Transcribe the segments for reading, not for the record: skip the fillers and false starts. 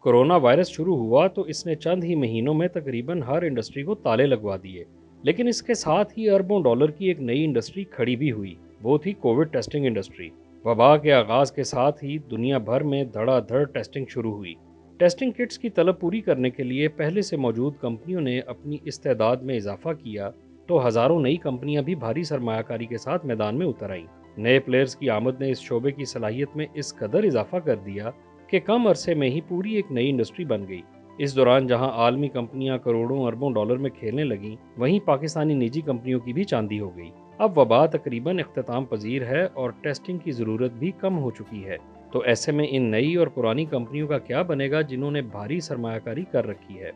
Corona virus शुरू हुआ तो इसने चंद ही महीनों में तकरीबन हर इंडस्ट्री को ताले लगवा दिए। लेकिन इसके साथ ही अरबों डॉलर की एक नई इंडस्ट्री खड़ी भी हुई। वो थी कोविड टेस्टिंग इंडस्ट्री। वबा के आगाज के साथ ही दुनिया भर में धड़ाधड़ टेस्टिंग शुरू हुई। टेस्टिंग किट्स की तलब पूरी करने के लिए पहले से मौजूद कंपनियों ने अपनी इस्तेदाद में इजाफा किया, तो हज़ारों नई कंपनियां भी भारी सरमायाकारी के साथ मैदान में उतर आईं। नए प्लेयर्स की आमद ने इस शोबे की सलाहियत में इस कदर इजाफा कर दिया कि कम अरसे में ही पूरी एक नई इंडस्ट्री बन गई। इस दौरान जहां आलमी कंपनियां करोड़ों अरबों डॉलर में खेलने लगीं, वहीं पाकिस्तानी निजी कंपनियों की भी चांदी हो गई। अब वबा तकरीबन इख्तिताम पजीर है और टेस्टिंग की ज़रूरत भी कम हो चुकी है। तो ऐसे में इन नई और पुरानी कंपनियों का क्या बनेगा जिन्होंने भारी सरमायाकारी कर रखी है।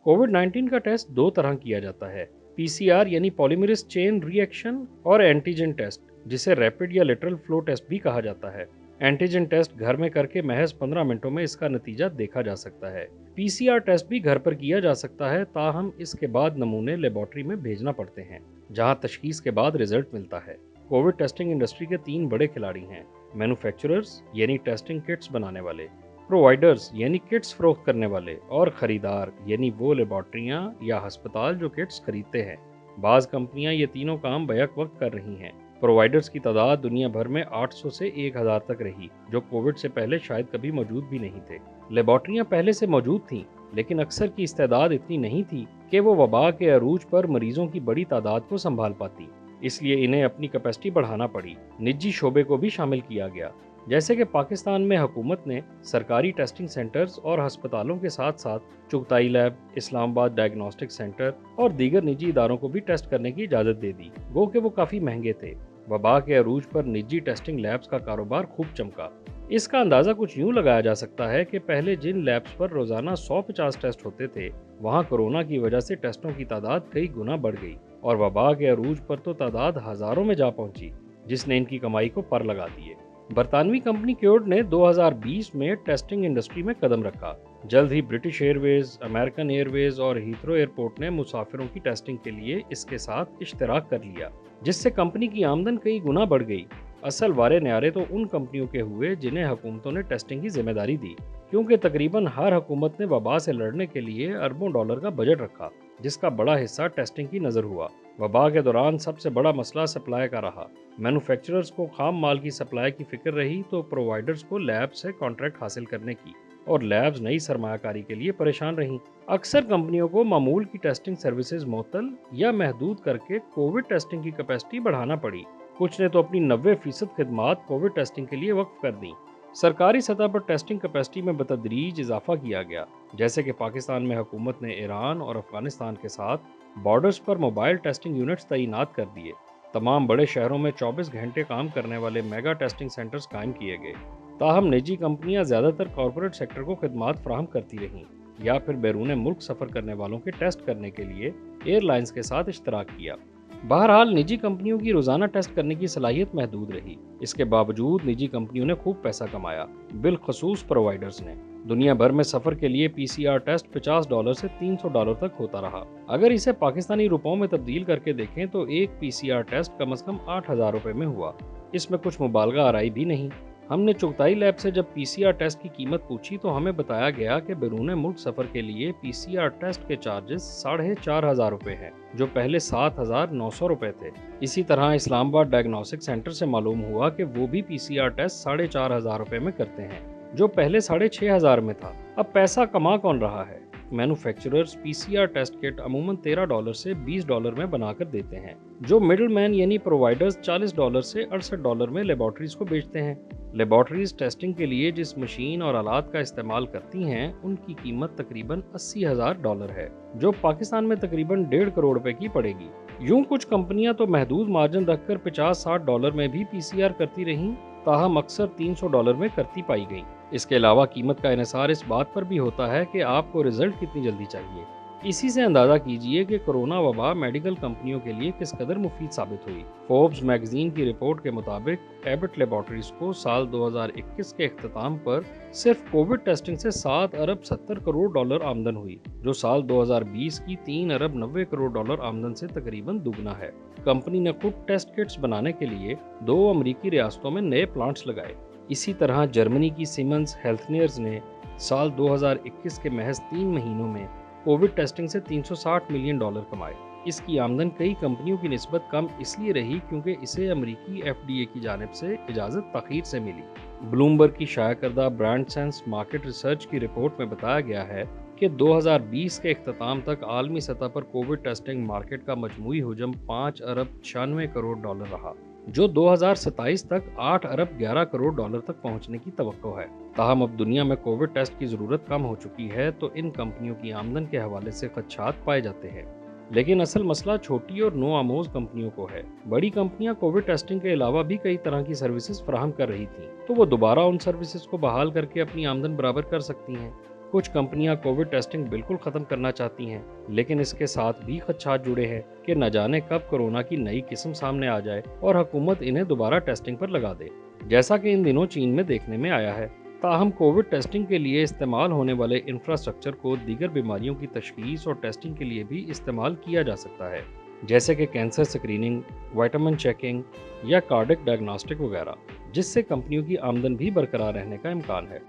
कोविड 19 का टेस्ट दो तरह किया जाता है, पीसीआर यानी पॉलीमरेज चेन रिएक्शन और एंटीजन टेस्ट, जिसे रैपिड या लेटरल फ्लो टेस्ट भी कहा जाता है। एंटीजन टेस्ट घर में करके महज 15 मिनटों में इसका नतीजा देखा जा सकता है। पीसीआर टेस्ट भी घर पर किया जा सकता है, ताहम इसके बाद नमूने लेबॉर्ट्री में भेजना पड़ते हैं, जहां तशखीस के बाद रिजल्ट मिलता है। कोविड टेस्टिंग इंडस्ट्री के तीन बड़े खिलाड़ी हैं: मैन्युफैक्चरर्स यानी टेस्टिंग किट्स बनाने वाले, प्रोवाइडर्स यानी किट्स फरोख्त करने वाले, और ख़रीदार यानी वो लेबॉर्ट्रियाँ या हस्पताल जो किट्स खरीदते हैं। बाज़ कंपनियां ये तीनों काम बैक वक्त कर रही हैं। प्रोवाइडर्स की तादाद दुनिया भर में 800 से 1000 तक रही, जो कोविड से पहले शायद कभी मौजूद भी नहीं थे। लेबॉर्ट्रियाँ पहले से मौजूद थीं, लेकिन अक्सर की इस्तेदाद इतनी नहीं थी कि वो वबा के अरूज पर मरीजों की बड़ी तादाद को संभाल पाती, इसलिए इन्हें अपनी कैपेसिटी बढ़ाना पड़ी। निजी शोबे को भी शामिल किया गया। जैसे कि पाकिस्तान में हुकूमत ने सरकारी टेस्टिंग सेंटर्स और हस्पतालों के साथ साथ Chughtai lab, Islamabad diagnostic centre और दीगर निजी इदारों को भी टेस्ट करने की इजाज़त दे दी, गो कि वो काफ़ी महंगे थे। वबा के अरूज पर निजी टेस्टिंग लैब्स का कारोबार खूब चमका। इसका अंदाज़ा कुछ यूँ लगाया जा सकता है कि पहले जिन लैब्स पर रोज़ाना 150 टेस्ट होते थे, वहाँ कोरोना की वजह से टेस्टों की तादाद कई गुना बढ़ गई और वबा के अरूज पर तो तादाद हज़ारों में जा पहुँची, जिसने इनकी कमाई को पर लगा दिए। बरतानवी कंपनी क्योर्ड ने 2020 में टेस्टिंग इंडस्ट्री में कदम रखा। जल्द ही ब्रिटिश एयरवेज, अमेरिकन एयरवेज और हीथ्रो एयरपोर्ट ने मुसाफिरों की टेस्टिंग के लिए इसके साथ इश्तराक कर लिया, जिससे कंपनी की आमदन कई गुना बढ़ गई। असल वारे न्यारे तो उन कंपनियों के हुए जिन्हें हुकूमतों ने टेस्टिंग की जिम्मेदारी दी, क्योंकि तकरीबन हर हुकूमत ने वबा से लड़ने के लिए अरबों डॉलर का बजट रखा, जिसका बड़ा हिस्सा टेस्टिंग की नज़र हुआ। वबा के दौरान सबसे बड़ा मसला सप्लाई का रहा। मैन्युफैक्चरर्स को खाम माल की सप्लाई की फिक्र रही, तो प्रोवाइडर्स को लैब से कॉन्ट्रैक्ट हासिल करने की, और लैब्स नई सरमायाकारी के लिए परेशान रहीं। अक्सर कंपनियों को मामूल की टेस्टिंग सर्विसेज मुअत्तल या महदूद करके कोविड टेस्टिंग की कैपेसिटी बढ़ाना पड़ी। कुछ ने तो अपनी 90% खिदमात कोविड टेस्टिंग के लिए वक्फ कर दी। सरकारी सतह पर टेस्टिंग कैपेसिटी में बतदरीज इजाफा किया गया, जैसे कि पाकिस्तान में हुकूमत ने ईरान और अफगानिस्तान के साथ बॉर्डर्स पर मोबाइल टेस्टिंग यूनिट्स तैनात कर दिए। तमाम बड़े शहरों में 24 घंटे काम करने वाले मेगा टेस्टिंग सेंटर्स कायम किए गए। ताहम निजी कंपनियां ज़्यादातर कॉरपोरेट सेक्टर को खिदमात फराहम करती रहीं, या फिर बैरून मुल्क सफ़र करने वालों के टेस्ट करने के लिए एयरलाइंस के साथ इश्तराक किया। बहरहाल निजी कंपनियों की रोज़ाना टेस्ट करने की सलाहियत महदूद रही। इसके बावजूद निजी कंपनियों ने खूब पैसा कमाया, बिलखसूस प्रोवाइडर्स ने। दुनिया भर में सफ़र के लिए पीसीआर टेस्ट $50 से $300 तक होता रहा। अगर इसे पाकिस्तानी रुपयों में तब्दील करके देखें तो एक पीसीआर टेस्ट कम से कम 8,000 रुपये में हुआ। इसमें कुछ मुबालगा आराई भी नहीं। हमने चुगताई लैब से जब पीसीआर टेस्ट की कीमत पूछी तो हमें बताया गया कि बैरून मुल्क सफ़र के लिए पीसीआर टेस्ट के चार्जेस 4,500 रुपये हैं, जो पहले 7,900 रुपये थे। इसी तरह इस्लामाबाद डायग्नोस्टिक सेंटर से मालूम हुआ कि वो भी पीसीआर टेस्ट 4,500 रुपये में करते हैं, जो पहले 6,500 में था। अब पैसा कमा कौन रहा है? मैन्युफैक्चरर्स पीसीआर टेस्ट किट अमूमन $13 से $20 में बनाकर देते हैं, जो मिडल मैन यानी प्रोवाइडर्स $40 से $68 में लेबॉर्ट्रीज को बेचते हैं। लेबॉर्ट्रीज टेस्टिंग के लिए जिस मशीन और आलात का इस्तेमाल करती हैं, उनकी कीमत तकरीबन $80,000 है, जो पाकिस्तान में तकरीबन 1.5 करोड़ रुपए की पड़ेगी। यूं कुछ कंपनियां तो महदूद मार्जिन रखकर $50-60 में भी पीसीआर करती रहीं, ताहम अक्सर $300 में करती पाई गई। इसके अलावा कीमत का इन्हिसार इस बात पर भी होता है कि आपको रिजल्ट कितनी जल्दी चाहिए। इसी से अंदाज़ा कीजिए कि कोरोना वबा मेडिकल कंपनियों के लिए किस कदर मुफीद साबित हुई। फोर्ब्स मैगजीन की रिपोर्ट के मुताबिक एबट लेबॉर्ट्रीज को साल 2021 के इख्तिताम पर सिर्फ कोविड टेस्टिंग से 7 अरब 70 करोड़ डॉलर आमदन हुई, जो साल 2020 की 3 अरब 90 करोड़ डॉलर आमदन से तकरीबन दुगना है। कंपनी ने खुद टेस्ट किट्स बनाने के लिए 2 अमरीकी रियासतों में नए प्लांट्स लगाए। इसी तरह जर्मनी की सीमेंस हेल्थकेयर ने साल 2021 के महज 3 महीनों में कोविड टेस्टिंग से 360 मिलियन डॉलर कमाए। इसकी आमदन कई कंपनियों की निस्बत कम इसलिए रही क्योंकि इसे अमेरिकी FDA की जानिब से इजाज़त ताख़ीर से मिली। ब्लूमबर्ग की शाया करदा ब्रांड सेंस मार्केट रिसर्च की रिपोर्ट में बताया गया है कि 2020 के इख्तिताम तक आलमी सतह पर कोविड टेस्टिंग मार्केट का मजमूई हुजम 5 अरब 96 करोड़ डॉलर रहा, जो 2027 तक 8 अरब 11 करोड़ डॉलर तक पहुंचने की तवक्को है। ताहम अब दुनिया में कोविड टेस्ट की ज़रूरत कम हो चुकी है, तो इन कंपनियों की आमदन के हवाले से खदशात पाए जाते हैं। लेकिन असल मसला छोटी और नो आमोज कंपनियों को है। बड़ी कंपनियां कोविड टेस्टिंग के अलावा भी कई तरह की सर्विसेज फराहम कर रही थीं, तो वो दोबारा उन सर्विसेज को बहाल करके अपनी आमदन बराबर कर सकती हैं। कुछ कंपनियां कोविड टेस्टिंग बिल्कुल ख़त्म करना चाहती हैं, लेकिन इसके साथ भी खदशात जुड़े हैं कि न जाने कब कोरोना की नई किस्म सामने आ जाए और हुकूमत इन्हें दोबारा टेस्टिंग पर लगा दे, जैसा कि इन दिनों चीन में देखने में आया है। ताहम कोविड टेस्टिंग के लिए इस्तेमाल होने वाले इंफ्रास्ट्रक्चर को दीगर बीमारियों की तशखीस और टेस्टिंग के लिए भी इस्तेमाल किया जा सकता है, जैसे कि कैंसर स्क्रीनिंग, विटामिन चेकिंग या कार्डिक डायग्नोस्टिक वगैरह, जिससे कंपनियों की आमदन भी बरकरार रहने का इम्कान है।